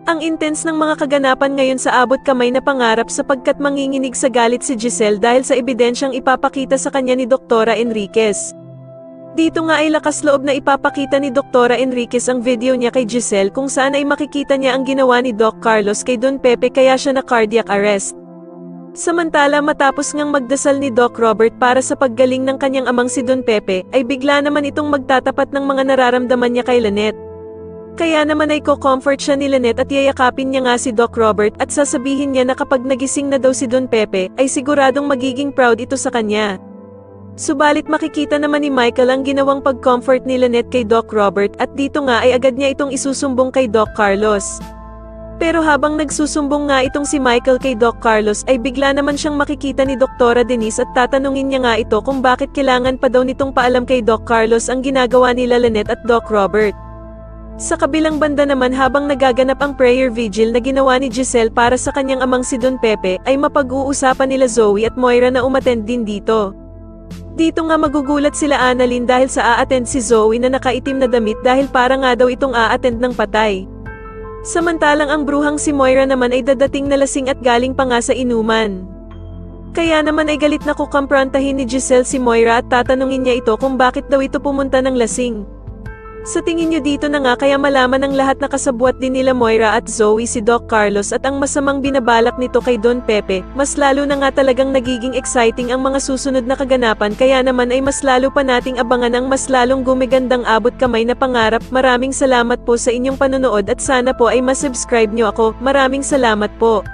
Ang intense ng mga kaganapan ngayon sa abot kamay na pangarap sapagkat manginginig sa galit si Giselle dahil sa ebidensyang ipapakita sa kanya ni Doktora Enriquez. Dito nga ay lakas loob na ipapakita ni Doktora Enriquez ang video niya kay Giselle kung saan ay makikita niya ang ginawa ni Doc Carlos kay Don Pepe kaya siya na cardiac arrest. Samantala matapos ngang magdasal ni Doc Robert para sa paggaling ng kanyang amang si Don Pepe, ay bigla naman itong magtatapat ng mga nararamdaman niya kay Lynette. Kaya naman ay ko-comfort siya ni Lynette at yayakapin niya nga si Doc Robert at sasabihin niya na kapag nagising na daw si Don Pepe, ay siguradong magiging proud ito sa kanya. Subalit makikita naman ni Michael ang ginawang pag-comfort ni Lynette kay Doc Robert at dito nga ay agad niya itong isusumbong kay Doc Carlos. Pero habang nagsusumbong nga itong si Michael kay Doc Carlos ay bigla naman siyang makikita ni Doktora Denise at tatanungin niya nga ito kung bakit kailangan pa daw nitong paalam kay Doc Carlos ang ginagawa nila Lynette at Doc Robert. Sa kabilang banda naman habang nagaganap ang prayer vigil na ginawa ni Giselle para sa kanyang amang si Don Pepe ay mapag-uusapan nila Zoe at Moira na umattend din dito. Dito nga magugulat sila Annalyn dahil sa a-attend si Zoe na nakaitim na damit dahil para nga daw itong a-attend ng patay. Samantalang ang bruhang si Moira naman ay dadating na lasing at galing pa nga sa inuman. Kaya naman ay galit na kukumprontahin ni Giselle si Moira at tatanungin niya ito kung bakit daw ito pumunta ng lasing. Sa tingin niyo dito na nga kaya malaman ng lahat na kasabwat din nila Moira at Zoe si Doc Carlos at ang masamang binabalak nito kay Don Pepe, mas lalo na nga talagang nagiging exciting ang mga susunod na kaganapan kaya naman ay mas lalo pa nating abangan ang mas lalong gumigandang abot kamay na pangarap. Maraming salamat po sa inyong panonood at sana po ay masubscribe niyo ako. Maraming salamat po.